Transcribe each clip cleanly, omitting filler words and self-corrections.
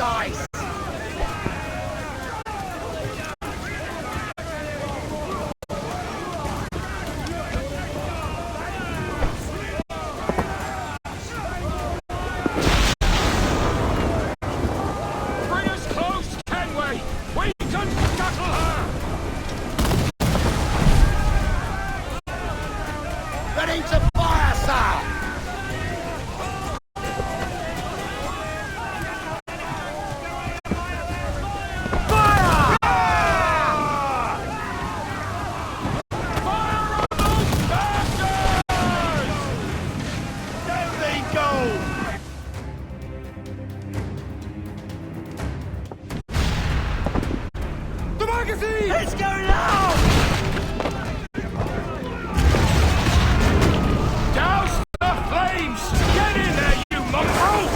dice! Let's go now! Douse the flames! Get in there, you mongrel!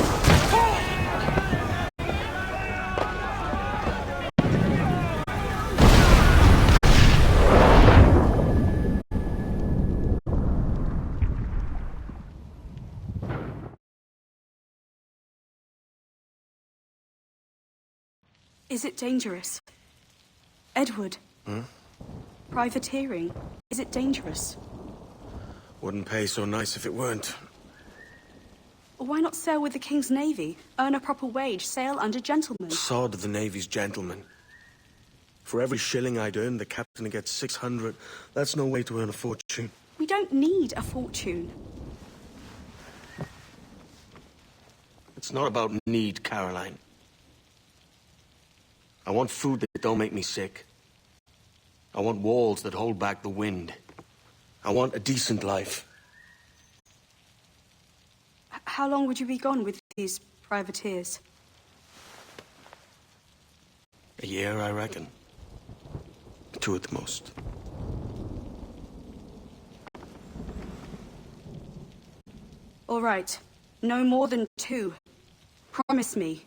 Is it dangerous? Edward? Privateering. Is it dangerous? Wouldn't pay so nice if it weren't. Why not sail with the King's Navy? Earn a proper wage, sail under gentlemen. Sod the Navy's gentlemen. For every shilling I'd earn, the captain gets 600. That's no way to earn a fortune. We don't need a fortune. It's not about need, Caroline. I want food that don't make me sick. I want walls that hold back the wind. I want a decent life. How long would you be gone with these privateers? A year, I reckon. 2 at the most. All right. No more than 2. Promise me.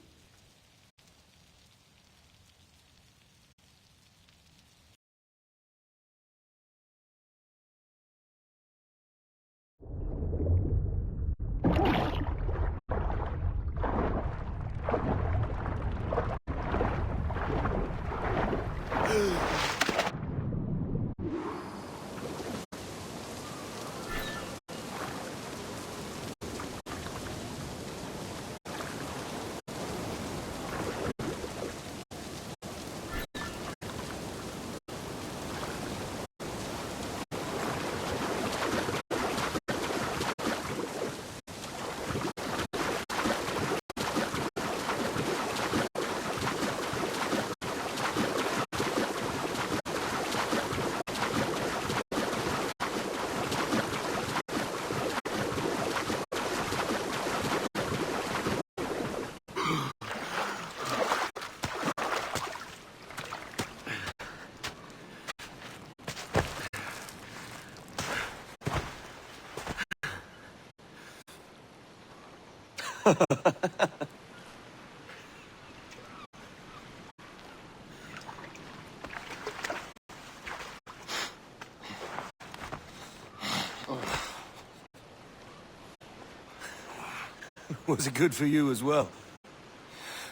Was it good for you as well?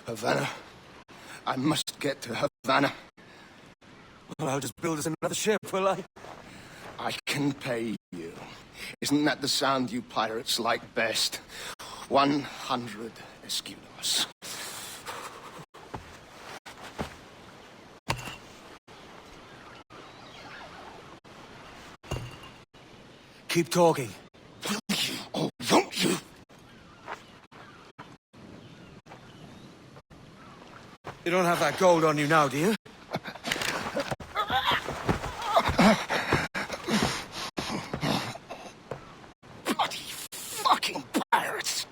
Havana. I must get to Havana. Well, I'll just build us another ship, will I? I can pay you. Isn't that the sound you pirates like best? 100 escudos. Keep talking. Will you or won't you? You don't have that gold on you now, do you? Bloody fucking pirates!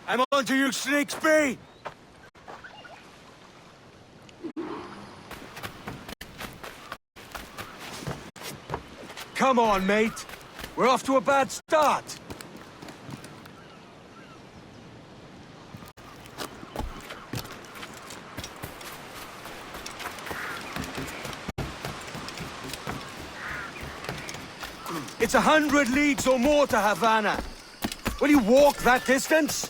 I'm on to you, Snakesby! Come on, mate. We're off to a bad start. It's 100 leagues or more to Havana. Will you walk that distance?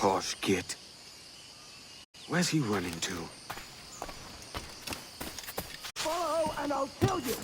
Posh git. Where's he running to? Follow and I'll kill you!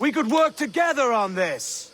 We could work together on this!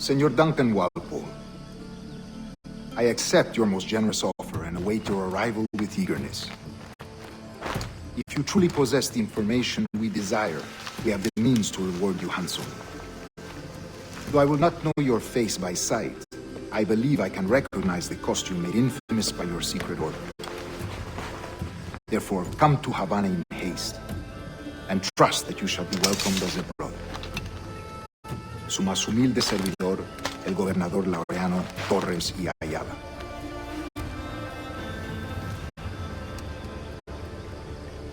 Senor Duncan Walpole, I accept your most generous offer and await your arrival with eagerness. If you truly possess the information we desire, we have the means to reward you handsomely. Though I will not know your face by sight, I believe I can recognize the costume made infamous by your secret order. Therefore, come to Havana in haste, and trust that you shall be welcomed as a brother. Su más humilde servidor, el gobernador Laureano Torres y Ayala.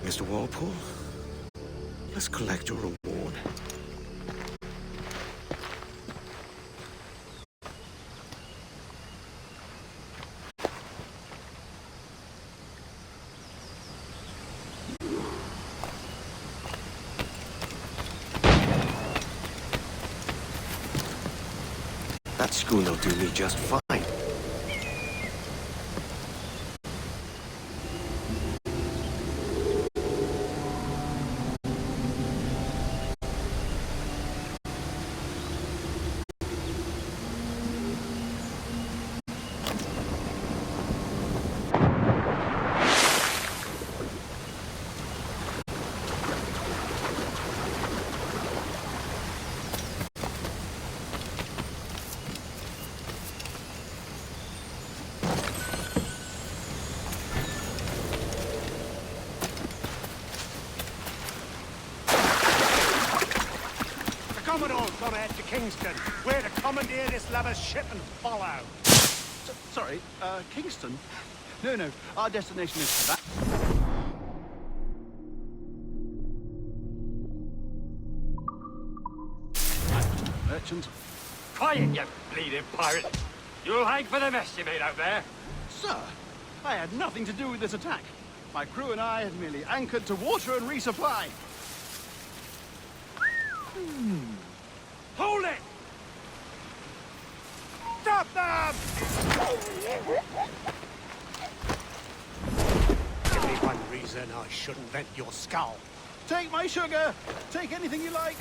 Mr. Walpole, let's collect your reward. That schooner'll do me just fine. Commodore's gone ahead to Kingston. We're to commandeer this lover's ship and follow. Sorry, Kingston? No, our destination is Havana. Merchant. Quiet, you bleeding pirate. You'll hang for the mess you made out there. Sir, I had nothing to do with this attack. My crew and I had merely anchored to water and resupply. Hold it! Stop them! Give me one reason I shouldn't vent your skull. Take my sugar! Take anything you like!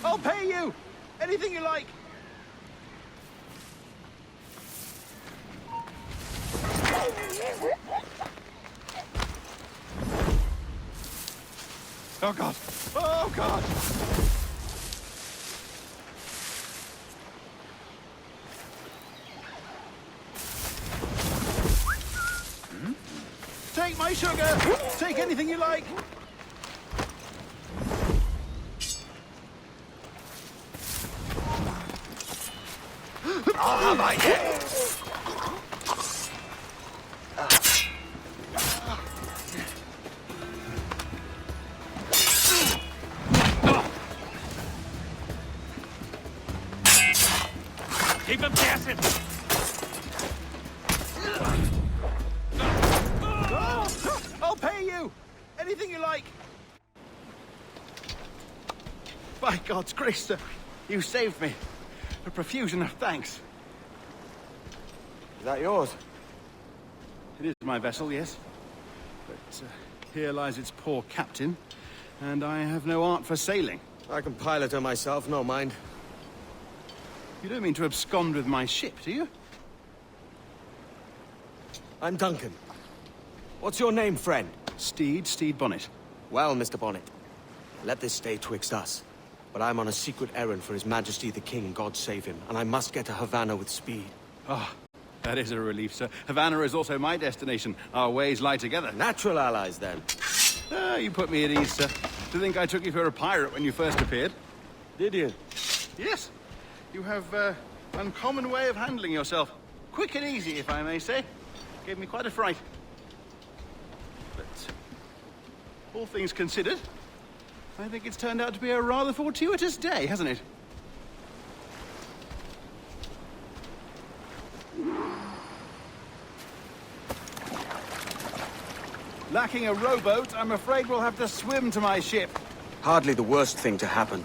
I'll pay you! Anything you like! Oh God! Oh God! Take my sugar! Take anything you like! I'll have my head! Keep him guessing! I'll pay you! Anything you like! By God's grace, sir, you saved me. A profusion of thanks. Is that yours? It is my vessel, yes. But here lies its poor captain, and I have no art for sailing. I can pilot her myself, no mind. You don't mean to abscond with my ship, do you? I'm Duncan. What's your name, friend? Steed Bonnet. Well, Mr. Bonnet, let this stay twixt us. But I'm on a secret errand for His Majesty the King, God save him, and I must get to Havana with speed. Ah, that is a relief, sir. Havana is also my destination. Our ways lie together. Natural allies, then. Ah, you put me at ease, sir. To think I took you for a pirate when you first appeared. Did you? Yes. You have an uncommon way of handling yourself. Quick and easy, if I may say. Gave me quite a fright. But all things considered, I think it's turned out to be a rather fortuitous day, hasn't it? Lacking a rowboat, I'm afraid we'll have to swim to my ship. Hardly the worst thing to happen.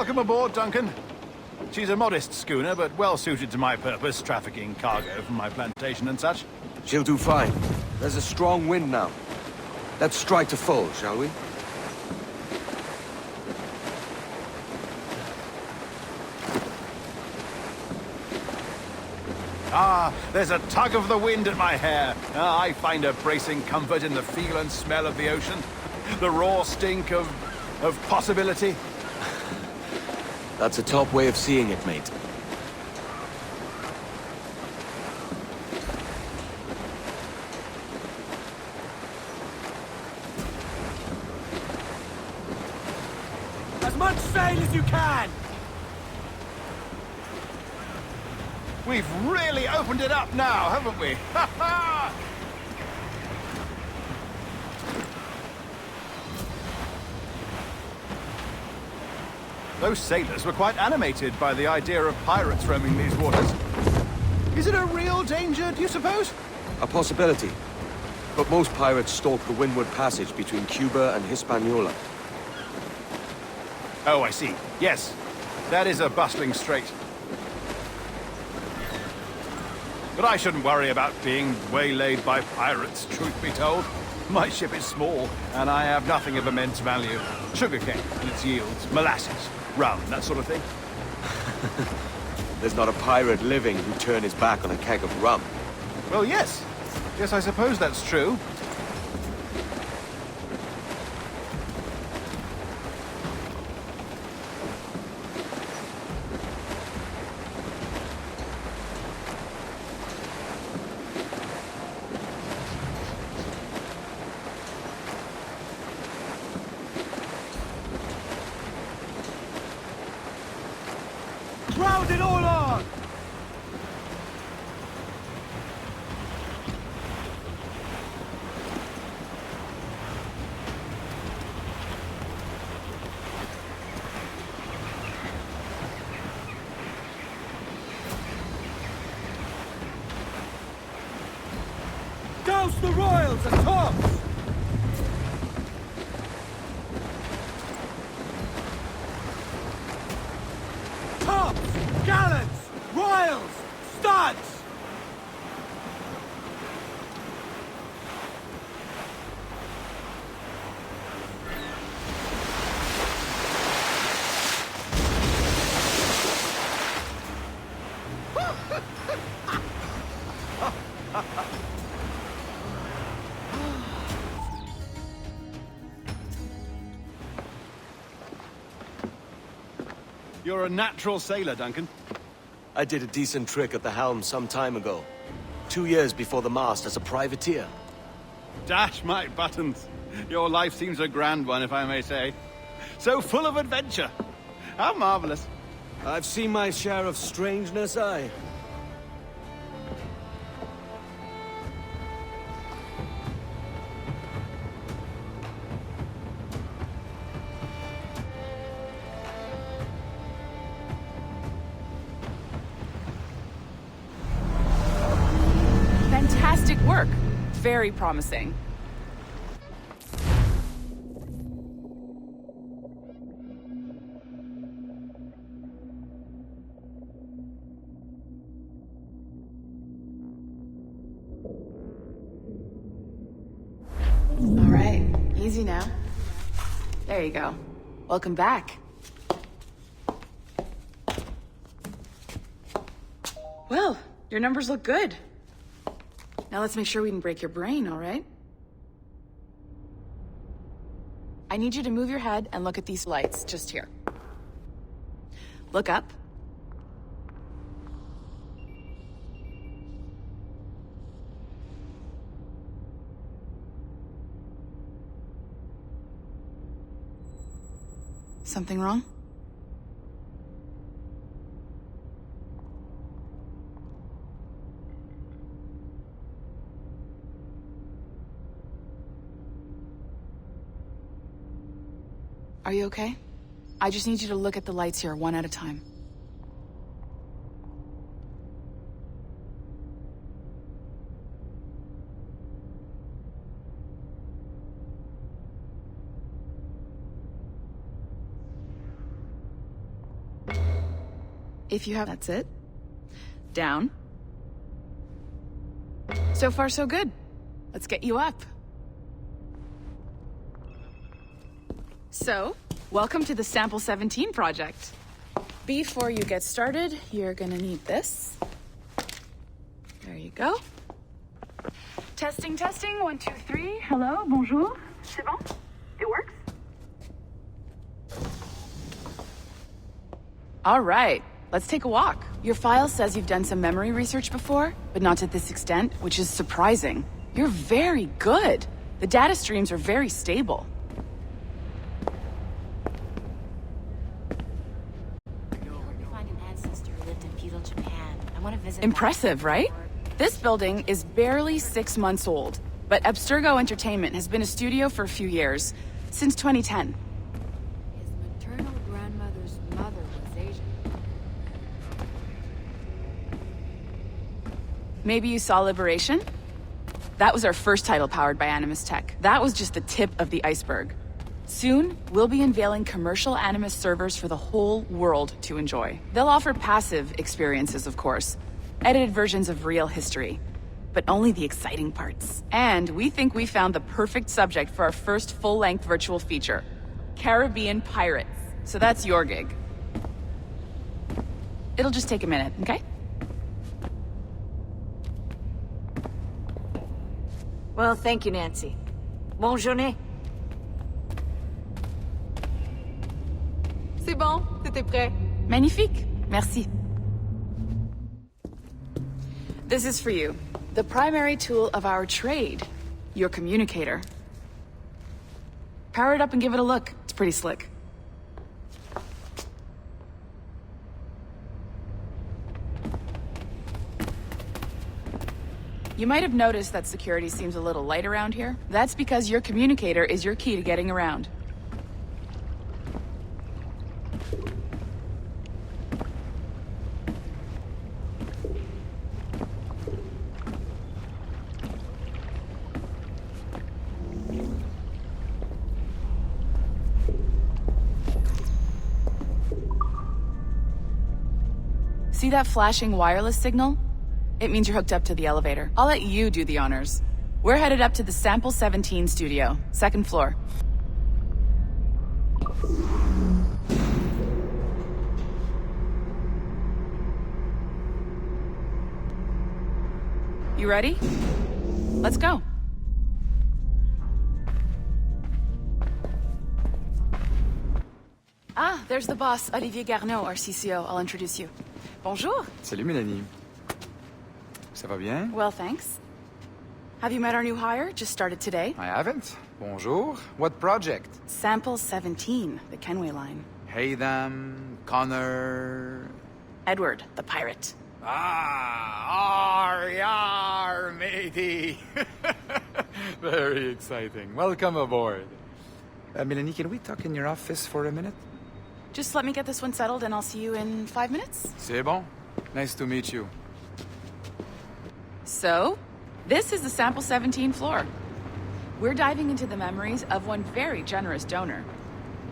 Welcome aboard, Duncan. She's a modest schooner, but well suited to my purpose, trafficking cargo from my plantation and such. She'll do fine. There's a strong wind now. Let's strike to full, shall we? Ah, there's a tug of the wind at my hair. Ah, I find a bracing comfort in the feel and smell of the ocean. The raw stink of possibility. That's a top way of seeing it, mate. As much sail as you can! We've really opened it up now, haven't we? Ha ha! Those sailors were quite animated by the idea of pirates roaming these waters. Is it a real danger, do you suppose? A possibility. But most pirates stalk the windward passage between Cuba and Hispaniola. Oh, I see. Yes, that is a bustling strait. But I shouldn't worry about being waylaid by pirates, truth be told. My ship is small, and I have nothing of immense value. Sugarcane and its yields, molasses, rum, that sort of thing. There's not a pirate living who'd turn his back on a keg of rum. Well, yes. Yes, I suppose that's true. Round it all on! Douse the royals and tops! Tops! Gallants! Royals! Studs! You're a natural sailor, Duncan. I did a decent trick at the helm some time ago. 2 years before the mast as a privateer. Dash my buttons. Your life seems a grand one, if I may say. So full of adventure. How marvelous. I've seen my share of strangeness, aye. Fantastic work. Very promising. All right, easy now. There you go. Welcome back. Well, your numbers look good. Now let's make sure we can break your brain, all right? I need you to move your head and look at these lights just here. Look up. Something wrong? Are you okay? I just need you to look at the lights here, one at a time. If you have... That's it. Down. So far, so good. Let's get you up. So, welcome to the Sample 17 project. Before you get started, you're gonna need this. There you go. Testing, testing, 1, 2, 3. Hello, bonjour. C'est bon? It works? All right, let's take a walk. Your file says you've done some memory research before, but not to this extent, which is surprising. You're very good. The data streams are very stable. Find an ancestor who lived in feudal Japan. I want to visit. Impressive, right? This building is barely 6 months old, but Abstergo Entertainment has been a studio for a few years, since 2010. His maternal grandmother's mother was Asian. Maybe you saw Liberation? That was our first title powered by Animus Tech. That was just the tip of the iceberg. Soon, we'll be unveiling commercial Animus servers for the whole world to enjoy. They'll offer passive experiences, of course. Edited versions of real history. But only the exciting parts. And we think we found the perfect subject for our first full-length virtual feature. Caribbean pirates. So that's your gig. It'll just take a minute, okay? Well, thank you, Nancy. Bonne journée. C'est bon, c'était prêt. Magnifique. Merci. This is for you. The primary tool of our trade. Your communicator. Power it up and give it a look. It's pretty slick. You might have noticed that security seems a little light around here. That's because your communicator is your key to getting around. See that flashing wireless signal? It means you're hooked up to the elevator. I'll let you do the honors. We're headed up to the Sample 17 studio, 2nd floor. You ready? Let's go. Ah, there's the boss, Olivier Garneau, our CCO. I'll introduce you. Bonjour. Salut, Mélanie. Ça va bien? Well, thanks. Have you met our new hire? Just started today. I haven't. Bonjour. What project? Sample 17, the Kenway line. Hey them, Connor... Edward, the pirate. Ah, yar, matey. Very exciting. Welcome aboard. Mélanie, can we talk in your office for a minute? Just let me get this one settled and I'll see you in 5 minutes. C'est bon. Nice to meet you. So, this is the Sample 17 floor. We're diving into the memories of one very generous donor,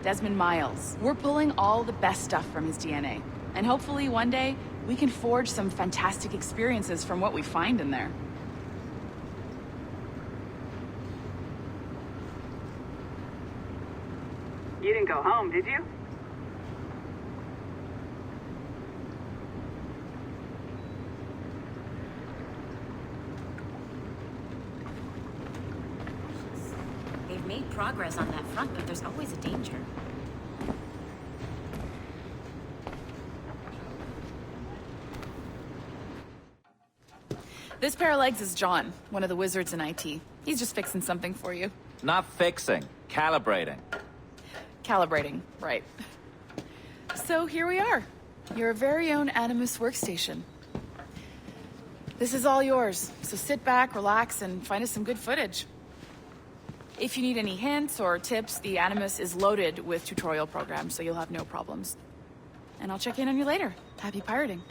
Desmond Miles. We're pulling all the best stuff from his DNA. And hopefully one day, we can forge some fantastic experiences from what we find in there. You didn't go home, did you? They've made progress on that front, but there's always a danger. This pair of legs is John, one of the wizards in IT. He's just fixing something for you. Not fixing, calibrating. Calibrating, right. So here we are, your very own Animus workstation. This is all yours, so sit back, relax, and find us some good footage. If you need any hints or tips, the Animus is loaded with tutorial programs, so you'll have no problems. And I'll check in on you later. Happy pirating.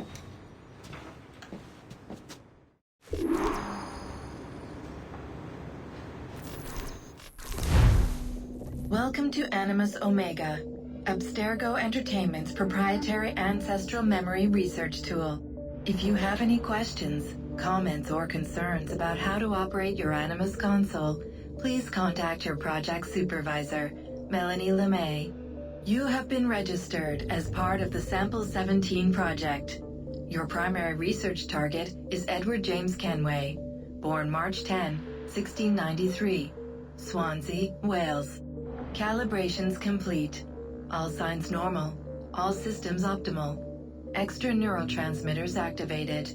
Welcome to Animus Omega, Abstergo Entertainment's proprietary ancestral memory research tool. If you have any questions, comments, or concerns about how to operate your Animus console, please contact your project supervisor, Melanie LeMay. You have been registered as part of the Sample 17 project. Your primary research target is Edward James Kenway, born March 10, 1693, Swansea, Wales. Calibrations complete. All signs normal. All systems optimal. Extra neurotransmitters activated.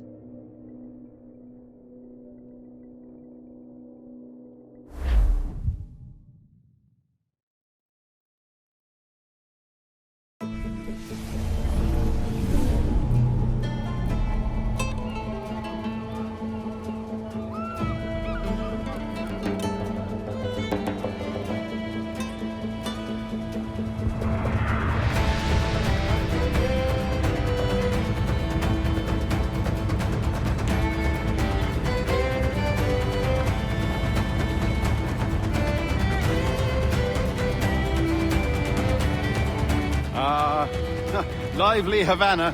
Lively Havana.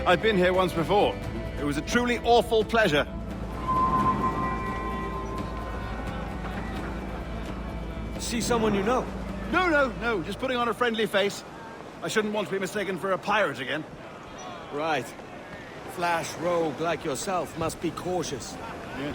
I've been here once before. It was a truly awful pleasure. See someone you know? No. Just putting on a friendly face. I shouldn't want to be mistaken for a pirate again. Right. Flash rogue like yourself must be cautious. Yeah.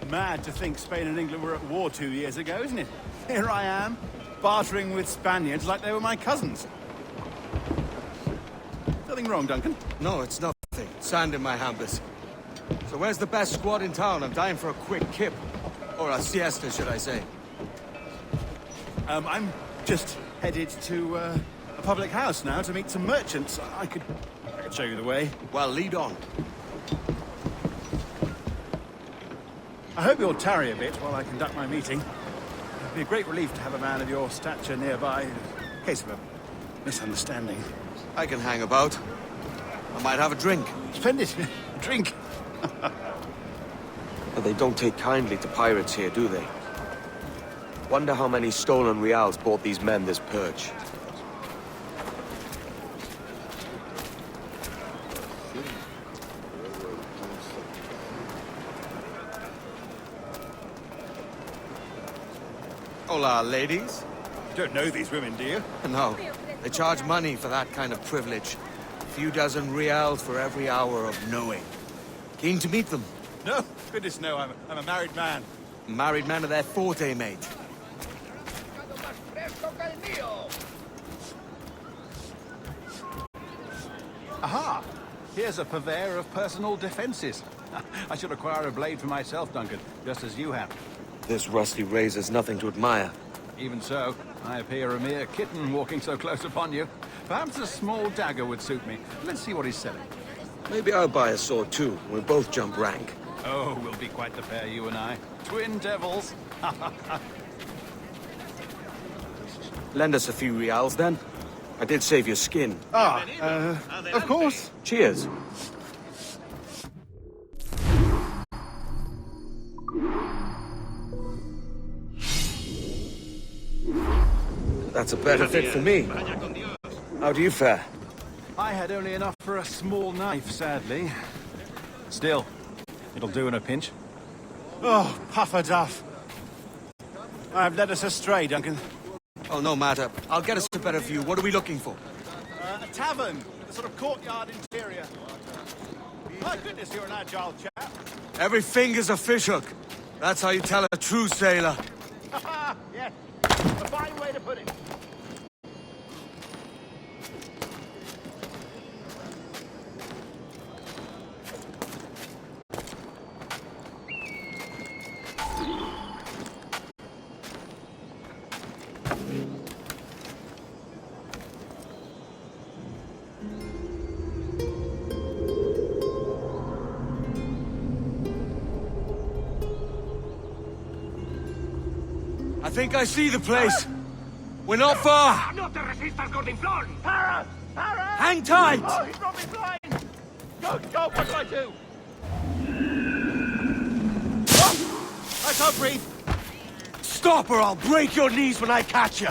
Mad to think Spain and England were at war 2 years ago, isn't it? Here I am, bartering with Spaniards like they were my cousins. Nothing wrong, Duncan? No, it's nothing. Sand in my hampers. So where's the best squad in town? I'm dying for a quick kip. Or a siesta, should I say. I'm just headed to a public house now to meet some merchants. I could show you the way. Well, lead on. I hope you'll tarry a bit while I conduct my meeting. It'd be a great relief to have a man of your stature nearby in case of a misunderstanding. I can hang about. I might have a drink. Splendid. Drink. But they don't take kindly to pirates here, do they? Wonder how many stolen reals bought these men this perch. Hola, ladies. Don't know these women, do you? No. They charge money for that kind of privilege. A few dozen reals for every hour of knowing. Keen to meet them? No, goodness no, I'm a married man. Married men are their forte, mate. Aha! Here's a purveyor of personal defenses. I should acquire a blade for myself, Duncan, just as you have. This rusty razor's nothing to admire. Even so, I appear a mere kitten walking so close upon you. Perhaps a small dagger would suit me. Let's see what he's selling. Maybe I'll buy a sword too. We'll both jump rank. Oh, we'll be quite the pair, you and I. Twin devils. Lend us a few reals, then. I did save your skin. Of course. Cheers. That's a better fit for me. How do you fare? I had only enough for a small knife, sadly. Still, it'll do in a pinch. Oh, puffer duff. I've led us astray, Duncan. Oh, no matter. I'll get us a better view. What are we looking for? A tavern, a sort of courtyard interior. My goodness, you're an agile chap. Every finger's a fishhook. That's how you tell a true sailor. Yeah, a fine way to put it. I think I see the place. We're not far! No te resistas, gordinflón! Para! Para! Hang tight! Oh, he brought me blind! Go, what do I do? I can't breathe. Stop or I'll break your knees when I catch you.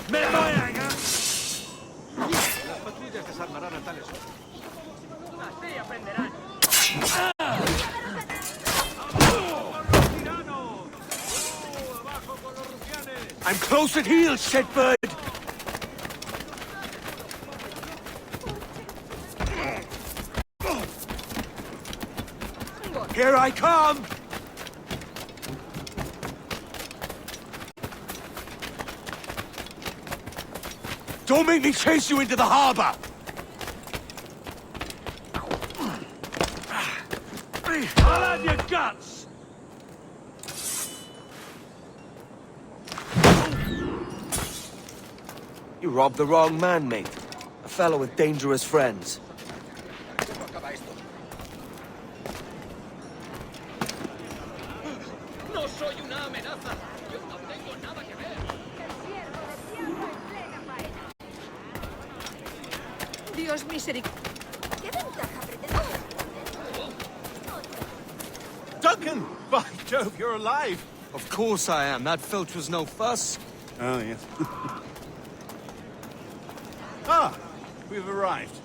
¡Me voy a engañar! Las patrullas desarmarán a tales hombres. Así aprenderán. I'm close at heel, shitbird! Here I come! Don't make me chase you into the harbor! I'll have your guts! You robbed the wrong man, mate. A fellow with dangerous friends. No soy una amenaza. Yo no tengo nada que ver. Dios misericordia. ¿Qué ventaja pretende? Duncan! By Jove, you're alive! Of course I am. That filch was no fuss. Oh, yes. Ah, we've arrived.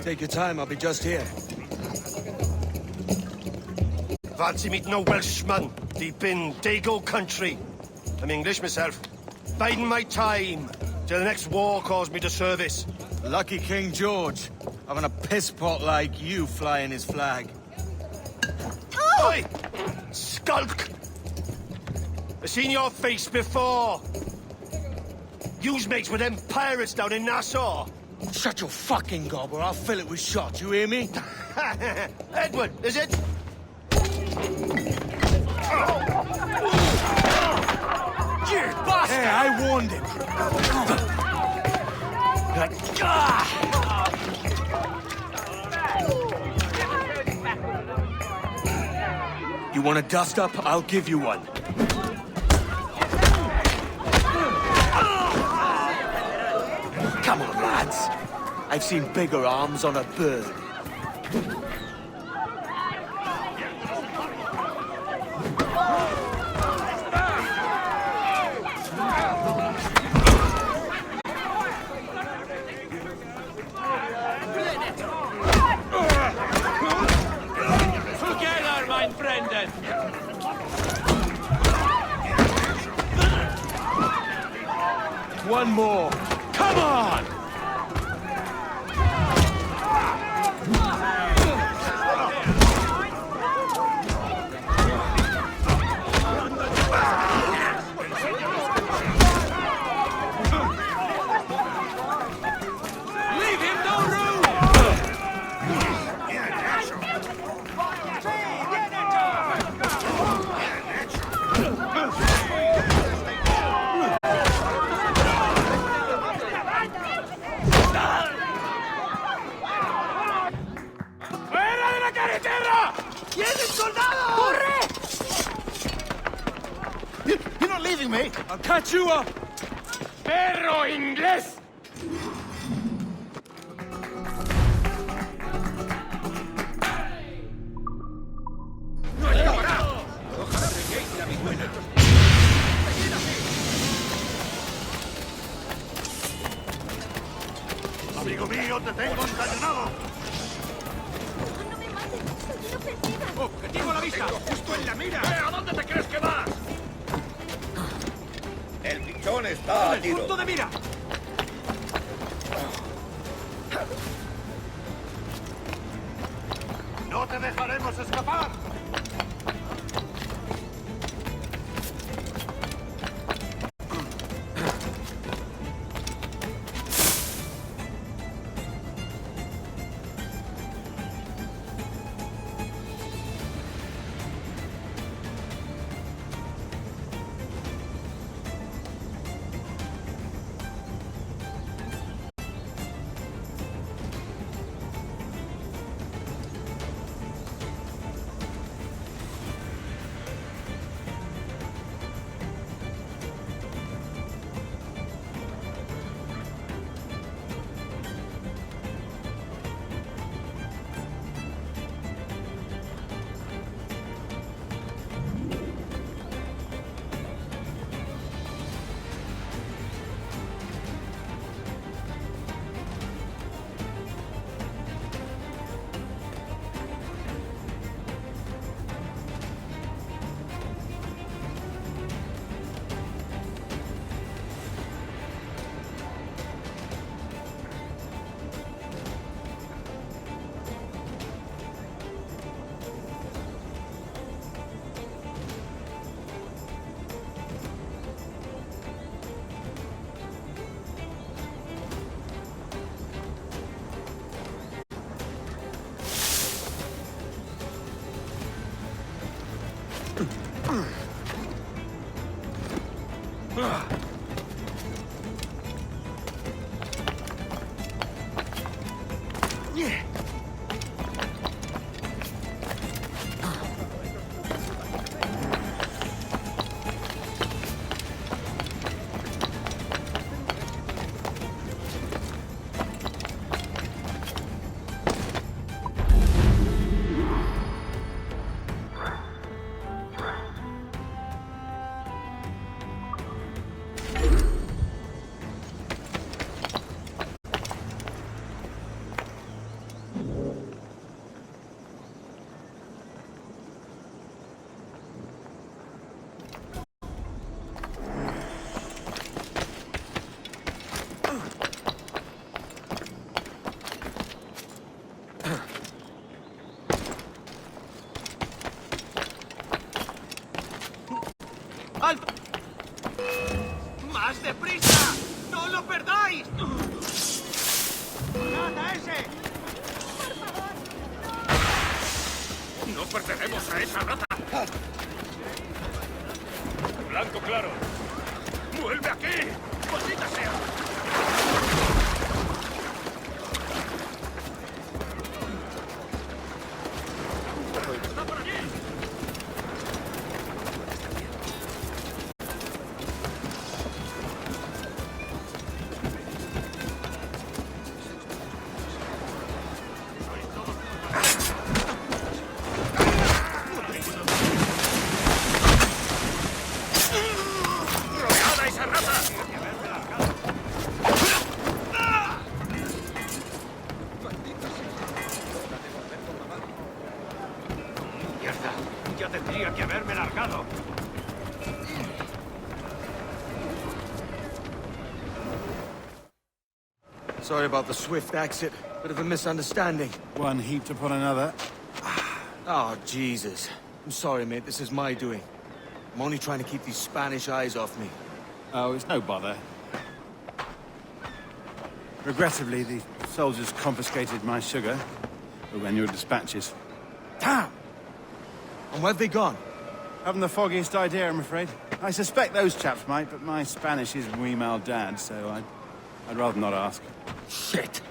Take your time, I'll be just here. Fancy meeting no Welshman deep in Dago country. I'm English myself. Biding my time till the next war calls me to service. Lucky King George, having a piss pot like you flying his flag. Oi! Skulk! I've seen your face before. You's mates with them pirates down in Nassau. Shut your fucking gob or I'll fill it with shot, you hear me? Edward, is it? You bastard! Hey, I warned him. You want a dust up? I'll give you one. Come on, lads. I've seen bigger arms on a bird. Together, my friend! One more. Come on! Leave him no room! ¡Fuera de la carretera! ¡Vienen soldados! ¡Corre! You're not leaving me! I'll catch you up! ¡Perro inglés! Amigo mío, te tengo encadenado. No me mates, soy inofensiva. ¡Objetivo a la vista! ¡Justo en la mira! ¿A dónde te crees que vas? El pichón está a tiro. ¡Punto de mira! ¡No te dejaremos escapar! ¡Más deprisa! ¡No lo perdáis! ¡Nada ese! ¡Por favor! ¡No perderemos a esa rata! ¡Blanco claro! ¡Vuelve aquí! ¡Maldita sea! ¡Está por allí! ¡Ya tendría que haberme largado! Sorry about the swift exit. Bit of a misunderstanding. One heaped upon another. Oh, Jesus. I'm sorry, mate. This is my doing. I'm only trying to keep these Spanish eyes off me. Oh, it's no bother. Regrettably, the soldiers confiscated my sugar when your dispatches. Damn! And where've they gone? Haven't the foggiest idea, I'm afraid. I suspect those chaps might, but my Spanish is wee mal dad, so I'd rather not ask. Shit!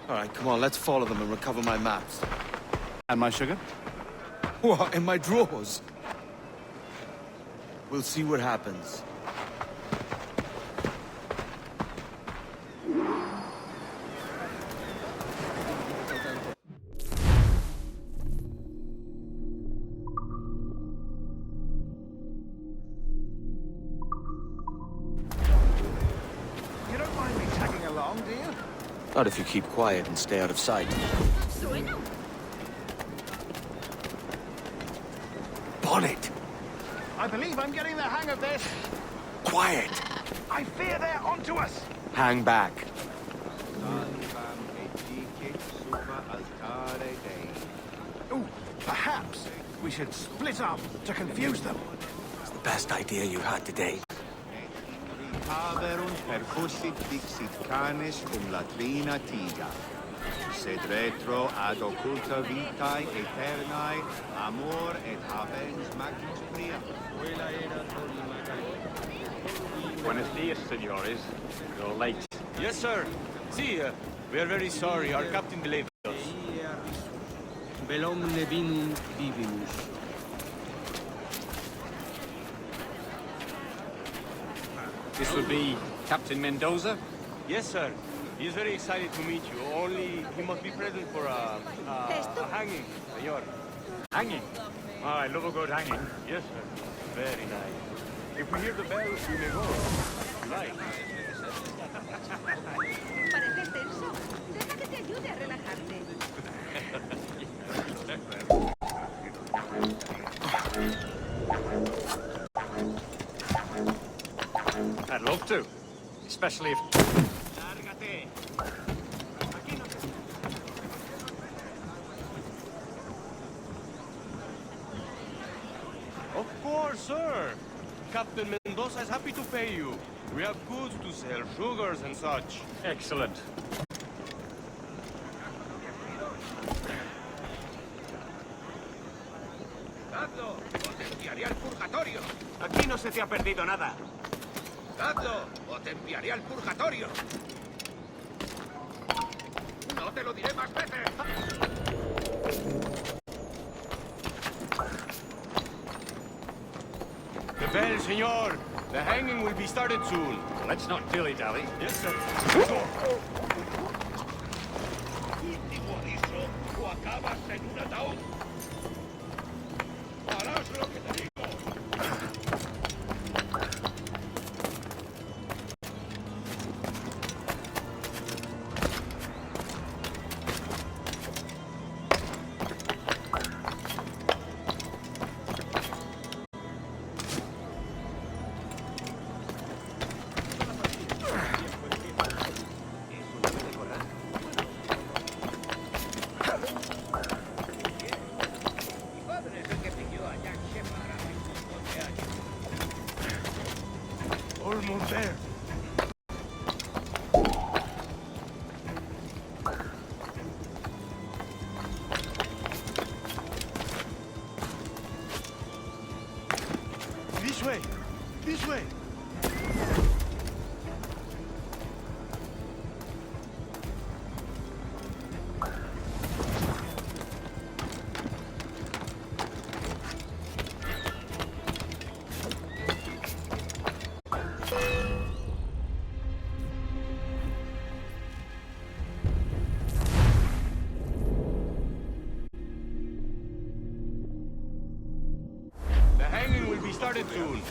All right, come on, let's follow them and recover my maps. And my sugar? What, in my drawers? We'll see what happens. You don't mind me tagging along, do you? Not if you keep quiet and stay out of sight. Bonnet! I believe I'm getting the hang of this. Quiet! I fear they're onto us. Hang back. Ooh, perhaps we should split up to confuse them. It's the best idea you had today. Haverunt percussit dixit canes cum latrina tiga. Sed retro ad occulta vitae aeternae amor et habens magnus priam. Buenos dias, senores. You're late. Yes, sir. See, we are very sorry. Our captain delayed us. Velum levinum vivimus. This would be Captain Mendoza? Yes, sir. He is very excited to meet you. Only he must be present for a hanging, senor. Hanging? Oh, I love a good hanging. Yes, sir. Very nice. If we hear the bells, we may go. Right. Parece tenso. Deja que te ayude a relajarte. I'd love to. Especially if... Of course, sir. Captain Mendoza is happy to pay you. We have goods to sell, sugars and such. Excellent. se te ha perdido nada. Dadlo, o te enviaré al purgatorio. No te lo diré más veces. The bell, senor. The hanging will be started soon. Let's not dilly-dally. Yes, sir. Último aviso, o acabas en un ataúd. Harás lo que te digo. Almost there. This way. This way. The hanging will be started soon.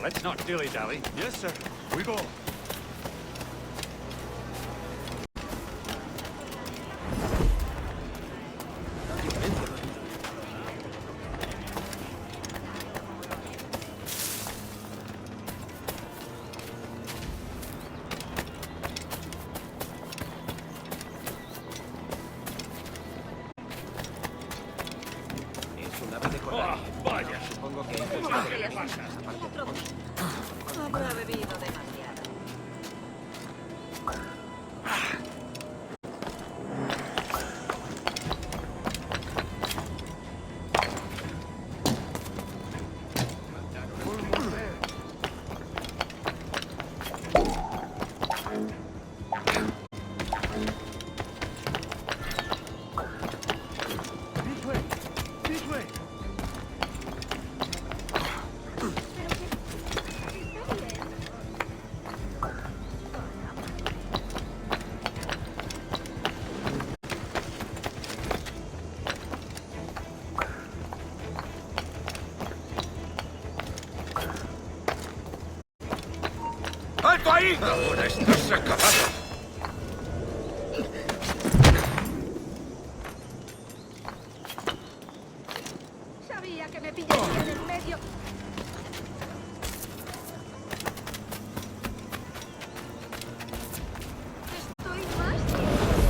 Let's not dilly-dally. Yes, sir. We go. Vaya. Supongo que... ¿Qué le pasa? Habrá bebido demasiado. This way. This way. ¡Alto ahí! Ahora estás acabado. Sabía que me pillaría en el medio. Estoy más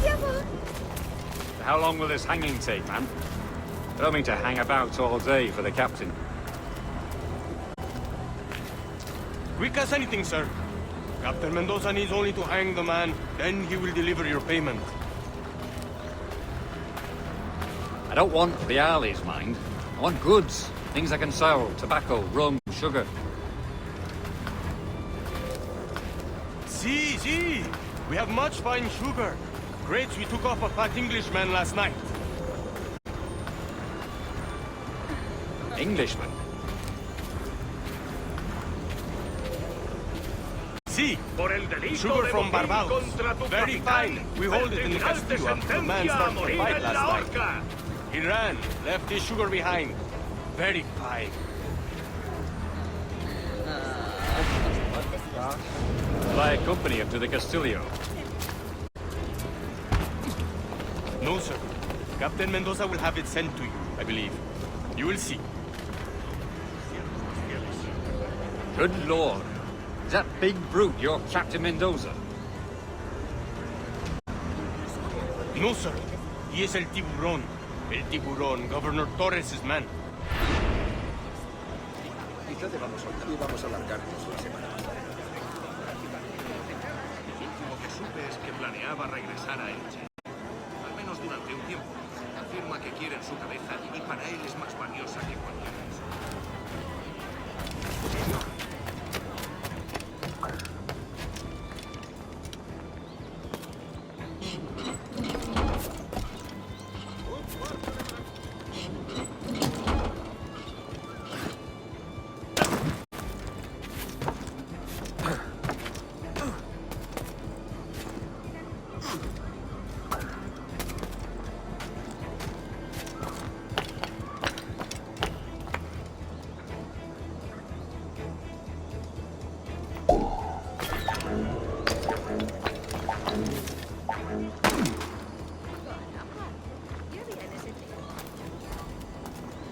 que amor. How long will this hanging take, man? I don't mean to hang about all day for the captain. Quick as anything, sir. Captain Mendoza needs only to hang the man, then he will deliver your payment. I don't want the alleys, mind. I want goods. Things I can sell. Tobacco, rum, sugar. See. We have much fine sugar. Crates we took off a fat Englishman last night. Englishman? See, sugar from Barbados. Very fine. We hold it in the castillo after the man started the fight last night. He ran, left his sugar behind. Very fine. Fly company up to the Castillo. No, sir. Captain Mendoza will have it sent to you, I believe. You will see. Good lord. Is that big brute your Captain Mendoza? No, sir. He is el tiburón. El tiburón, Governor Torres' man. Quizá debamos alargarnos la semana. Lo que supe es que planeaba regresar a Elche. Al menos durante un tiempo. Afirma que quieren su cabeza y para él es más valiosa que cualquier cosa.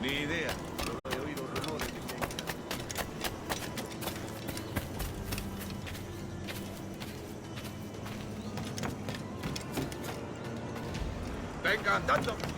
Ni idea. Solo he oído rumores de que... Venga, andando.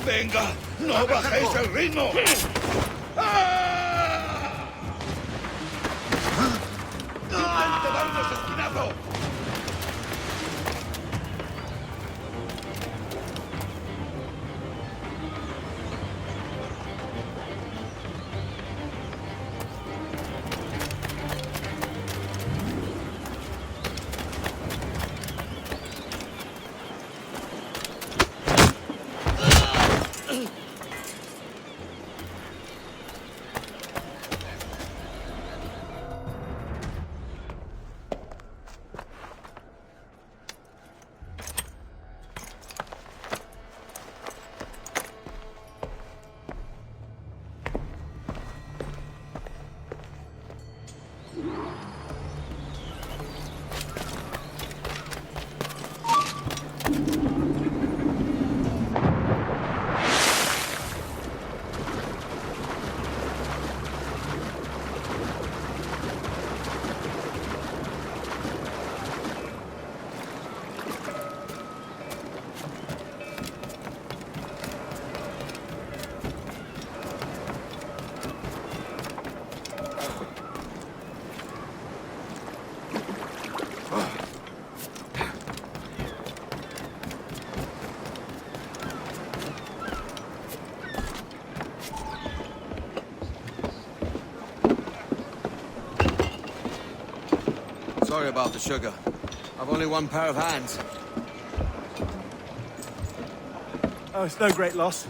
¡Venga! ¡No bajéis el ritmo! ¡Intente darnos esquinazo! Sorry about the sugar. I've only one pair of hands. Oh, it's no great loss.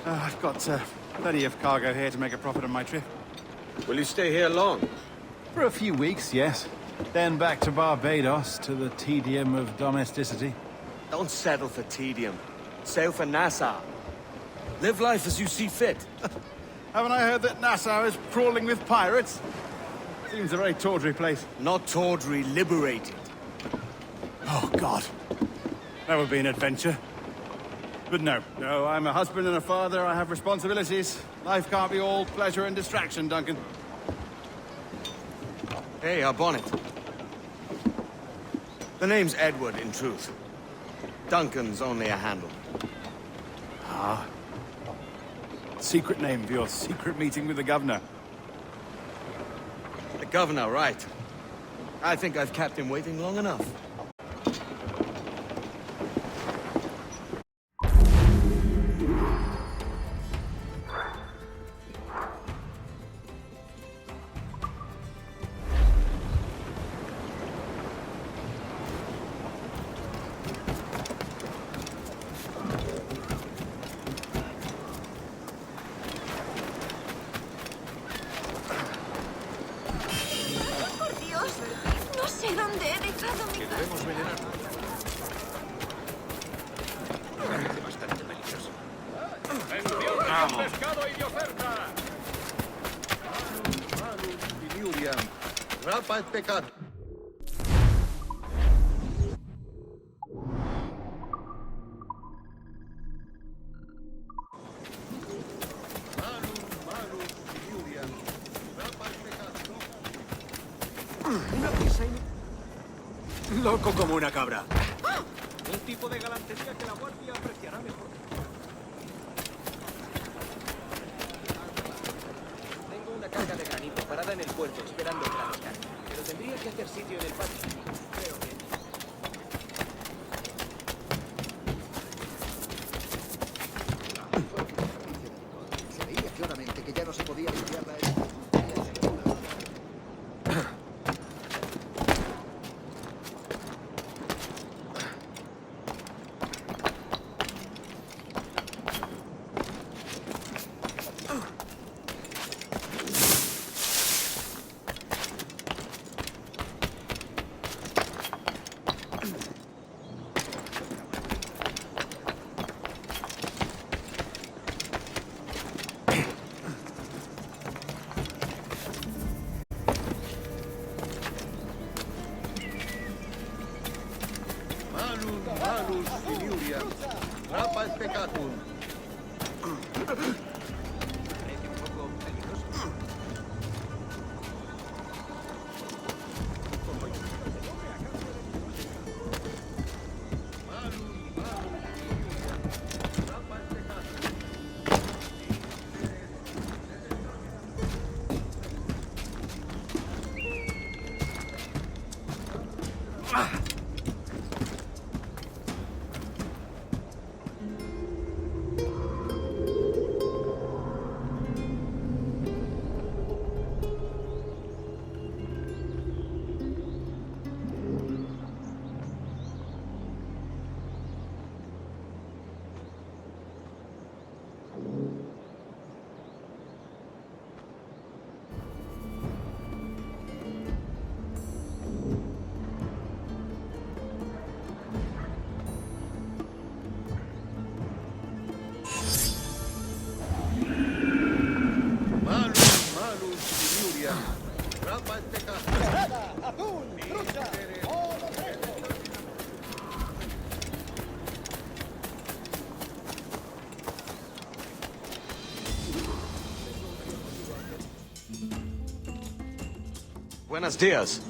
I've got plenty of cargo here to make a profit on my trip. Will you stay here long? For a few weeks, yes. Then back to Barbados, to the tedium of domesticity. Don't settle for tedium. Sail for Nassau. Live life as you see fit. Haven't I heard that Nassau is crawling with pirates? Seems a very tawdry place. Not tawdry, liberated. Oh, God. That would be an adventure. But no, I'm a husband and a father. I have responsibilities. Life can't be all pleasure and distraction, Duncan. Hey, our bonnet. The name's Edward, in truth. Duncan's only a handle. Ah. Secret name for your secret meeting with the governor. The governor, right. I think I've kept him waiting long enough. ¡Pescado y de oferta! Rapa el pecado. Una prisa loco como una cabra. Un tipo de galantería que la guardia apreciará mejor. Tengo una carga de granito parada en el puerto esperando para descarga. Pero tendría que hacer sitio en el patio. Creo que... Se veía claramente que ya no se podía limpiar la... Malus Filiuriam, Rapal Peccatum. Buenos dias.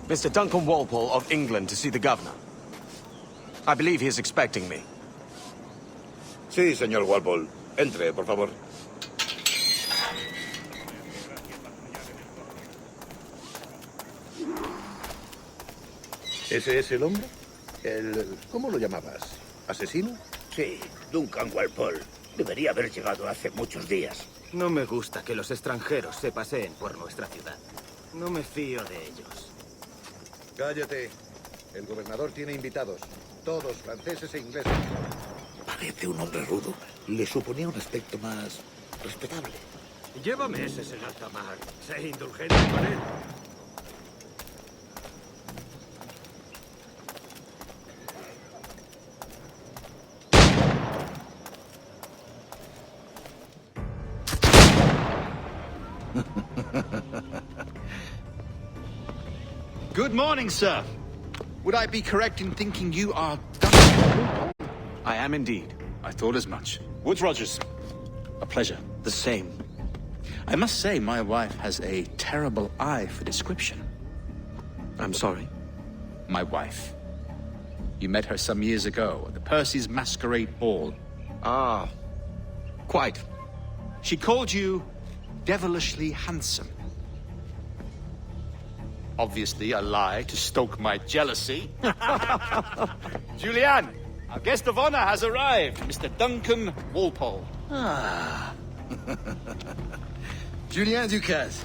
Mr. Duncan Walpole of England to see the governor. I believe he is expecting me. Sí, señor Walpole. Entre, por favor. ¿Ese es el hombre? ¿Cómo lo llamabas? ¿Asesino? Sí, Duncan Walpole. Debería haber llegado hace muchos días. No me gusta que los extranjeros se paseen por nuestra ciudad. No me fío de ellos. Cállate. El gobernador tiene invitados. Todos franceses e ingleses. Parece un hombre rudo. Le suponía un aspecto más respetable. Lleva meses en alta mar. Sé indulgente con él. Good morning, sir. Would I be correct in thinking you are Duncan? I am indeed. I thought as much. Woods Rogers. A pleasure. The same. I must say, my wife has a terrible eye for description. I'm sorry? My wife. You met her some years ago at the Percy's Masquerade Ball. Ah, quite. She called you devilishly handsome. Obviously a lie to stoke my jealousy. Julianne, our guest of honor has arrived, Mr. Duncan Walpole. Ah. Julien Ducasse.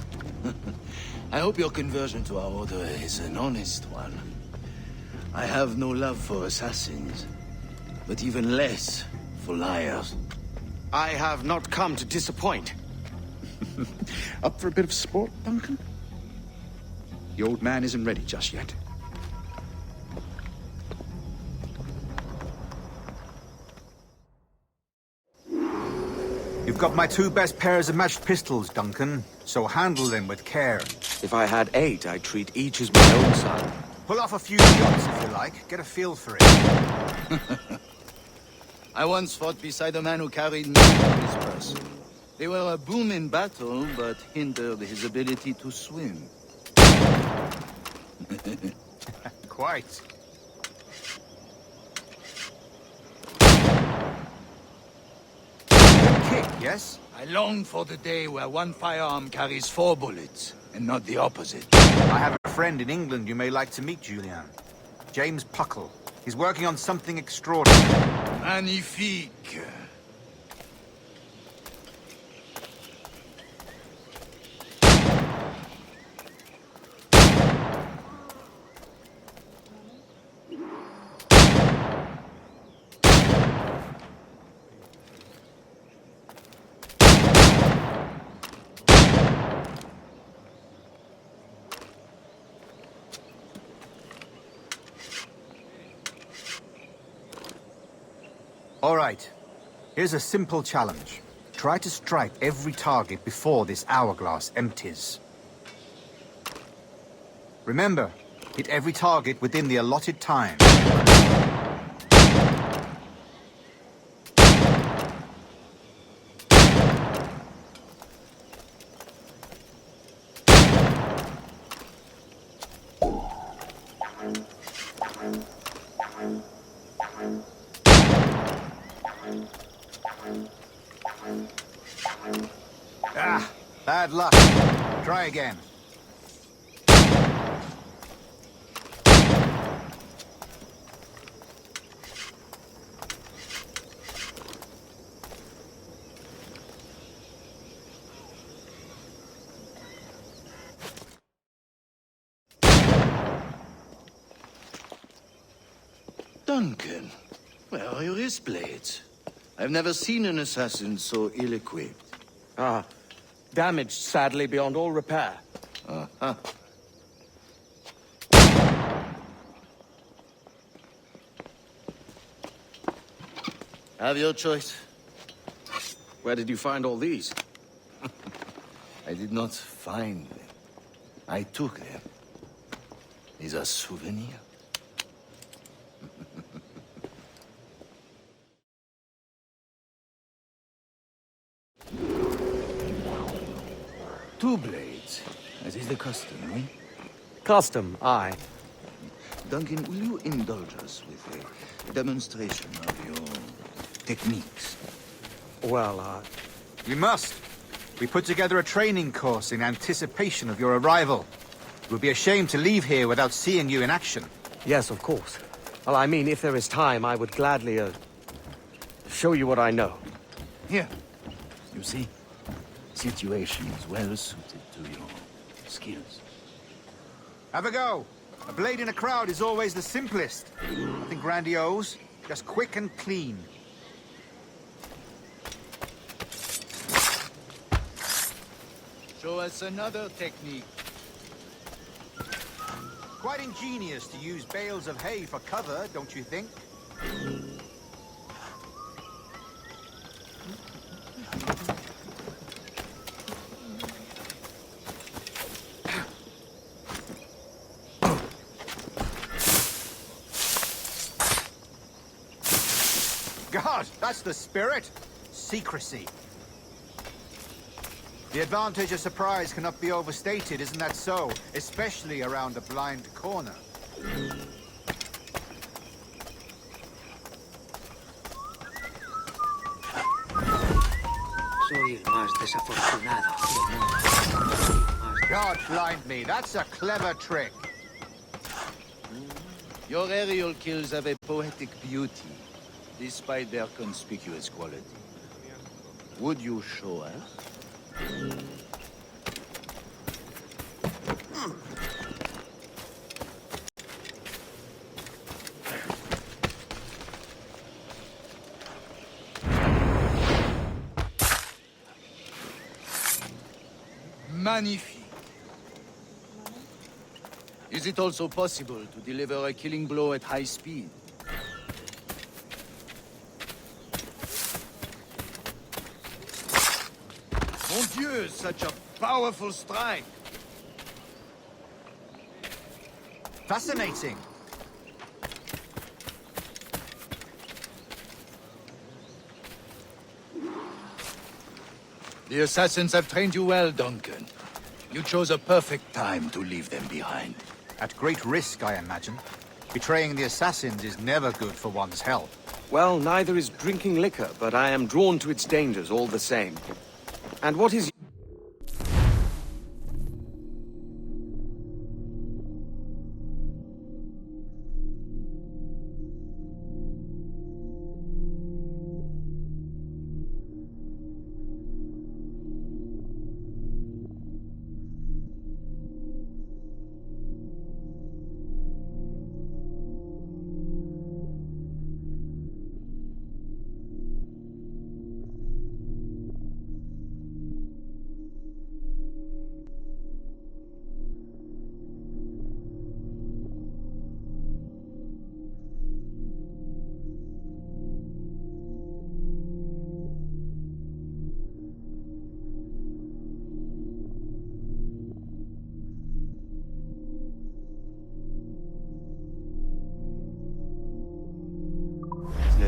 I hope your conversion to our order is an honest one. I have no love for assassins, but even less for liars. I have not come to disappoint. Up for a bit of sport, Duncan? The old man isn't ready just yet. You've got my two best pairs of matched pistols, Duncan, so handle them with care. If I had 8, I'd treat each as my own son. Pull off a few shots if you like. Get a feel for it. I once fought beside a man who carried me on his person. They were a boon in battle, but hindered his ability to swim. Quite. Good kick, yes? I long for the day where one firearm carries 4 bullets, and not the opposite. I have a friend in England you may like to meet, Julian. James Puckle. He's working on something extraordinary. Magnifique. All right. Here's a simple challenge. Try to strike every target before this hourglass empties. Remember, hit every target within the allotted time. Try again. Duncan, where are your wrist blades? I've never seen an assassin so ill-equipped. Ah, damaged sadly beyond all repair. Uh-huh. Have your choice. Where did you find all these? I did not find them. I took them. These are souvenirs. Two blades, as is the custom, eh? Custom, aye. Duncan, will you indulge us with a demonstration of your techniques? Well, You must. We put together a training course in anticipation of your arrival. It would be a shame to leave here without seeing you in action. Yes, of course. Well, I mean, if there is time, I would gladly, show you what I know. Here. You see? Situation is well suited to your skills. Have a go. A blade in a crowd is always the simplest. Nothing grandiose, just quick and clean. Show us another technique. Quite ingenious to use bales of hay for cover, don't you think? God, that's the spirit. Secrecy. The advantage of surprise cannot be overstated, isn't that so? Especially around a blind corner. Soy el más desafortunado. God blind me, that's a clever trick. Your aerial kills have a poetic beauty, despite their conspicuous quality. Would you show us? Magnifique. Is it also possible to deliver a killing blow at high speed? Mon Dieu, such a powerful strike! Fascinating. The assassins have trained you well, Duncan. You chose a perfect time to leave them behind. At great risk, I imagine. Betraying the assassins is never good for one's health. Well, neither is drinking liquor, but I am drawn to its dangers all the same. And what is...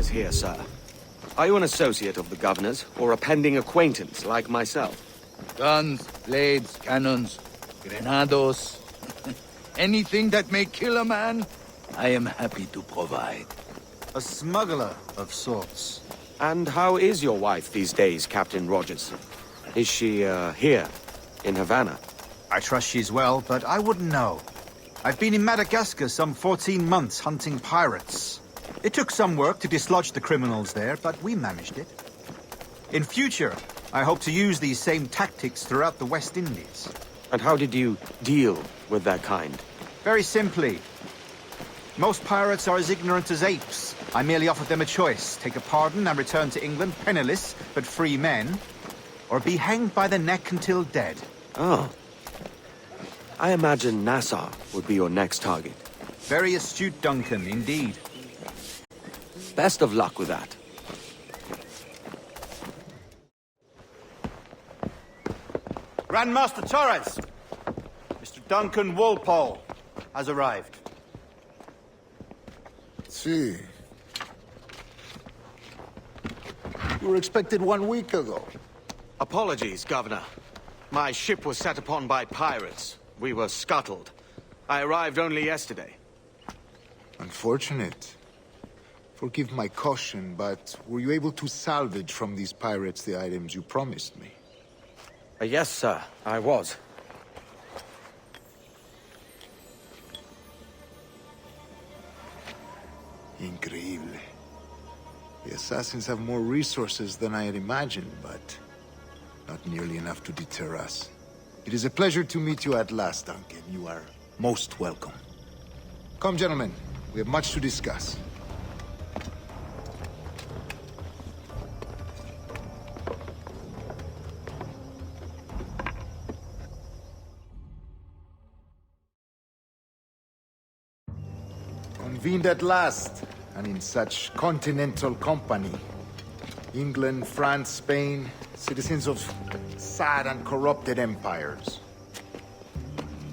here, sir. Are you an associate of the governor's, or a pending acquaintance like myself? Guns, blades, cannons, grenados. Anything that may kill a man, I am happy to provide. A smuggler of sorts. And how is your wife these days, Captain Rogers? Is she, here, in Havana? I trust she's well, but I wouldn't know. I've been in Madagascar some 14 months hunting pirates. It took some work to dislodge the criminals there, but we managed it. In future, I hope to use these same tactics throughout the West Indies. And how did you deal with that kind? Very simply. Most pirates are as ignorant as apes. I merely offered them a choice: take a pardon and return to England penniless, but free men, or be hanged by the neck until dead. Oh. I imagine Nassau would be your next target. Very astute, Duncan, indeed. Best of luck with that. Grandmaster Torres! Mr. Duncan Walpole has arrived. See. You were expected 1 week ago. Apologies, Governor. My ship was set upon by pirates. We were scuttled. I arrived only yesterday. Unfortunate. Forgive my caution, but were you able to salvage from these pirates the items you promised me? Yes, sir, I was. Increíble. The assassins have more resources than I had imagined, but not nearly enough to deter us. It is a pleasure to meet you at last, Duncan. You are most welcome. Come, gentlemen. We have much to discuss. Convened at last, and in such continental company. England, France, Spain, citizens of sad and corrupted empires.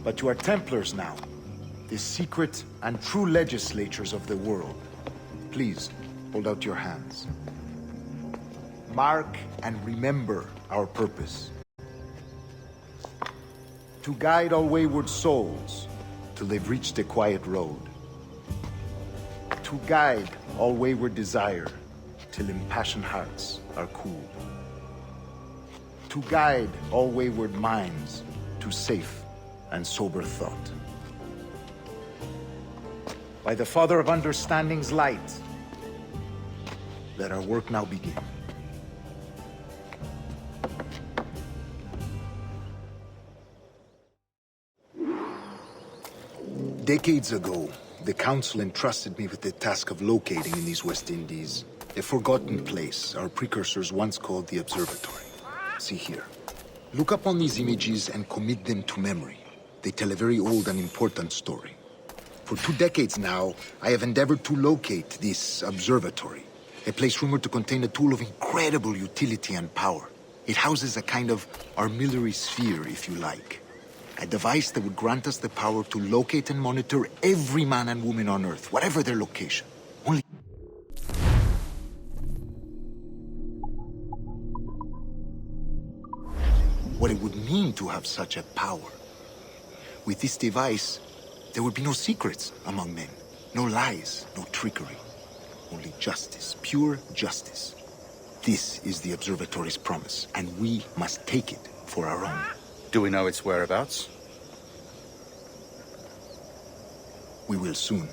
But you are Templars now, the secret and true legislators of the world. Please, hold out your hands. Mark and remember our purpose. To guide all wayward souls till they've reached a quiet road. To guide all wayward desire till impassioned hearts are cooled. To guide all wayward minds to safe and sober thought. By the Father of Understanding's light, let our work now begin. Decades ago, the Council entrusted me with the task of locating in these West Indies a forgotten place our precursors once called the Observatory. See here. Look up on these images and commit them to memory. They tell a very old and important story. For 2 decades now, I have endeavored to locate this observatory, a place rumored to contain a tool of incredible utility and power. It houses a kind of armillary sphere, if you like. A device that would grant us the power to locate and monitor every man and woman on Earth, whatever their location. Only... what it would mean to have such a power. With this device, there would be no secrets among men, no lies, no trickery. Only justice, pure justice. This is the Observatory's promise, and we must take it for our own. Do we know its whereabouts? We will soon,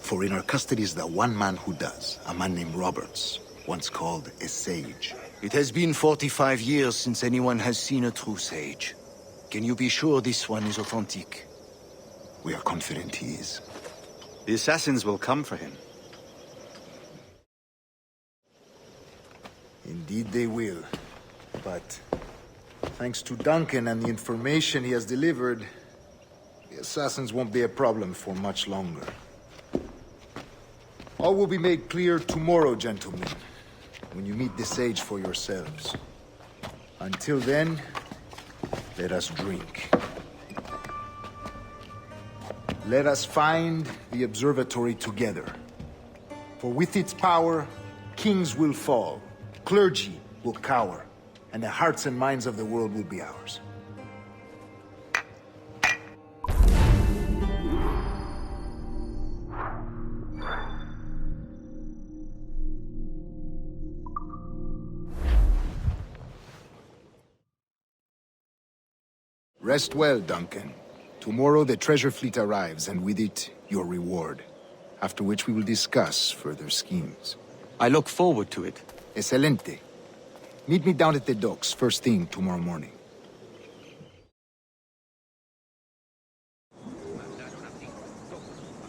for in our custody is the one man who does, a man named Roberts, once called a sage. It has been 45 years since anyone has seen a true sage. Can you be sure this one is authentic? We are confident he is. The assassins will come for him. Indeed they will. But thanks to Duncan and the information he has delivered, the assassins won't be a problem for much longer. All will be made clear tomorrow, gentlemen, when you meet the sage for yourselves. Until then, let us drink. Let us find the observatory together. For with its power, kings will fall, clergy will cower, and the hearts and minds of the world will be ours. Rest well, Duncan. Tomorrow the treasure fleet arrives, and with it, your reward. After which we will discuss further schemes. I look forward to it. Excelente. Meet me down at the docks first thing tomorrow morning.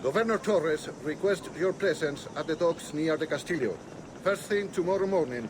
Governor Torres requests your presence at the docks near the Castillo. First thing tomorrow morning,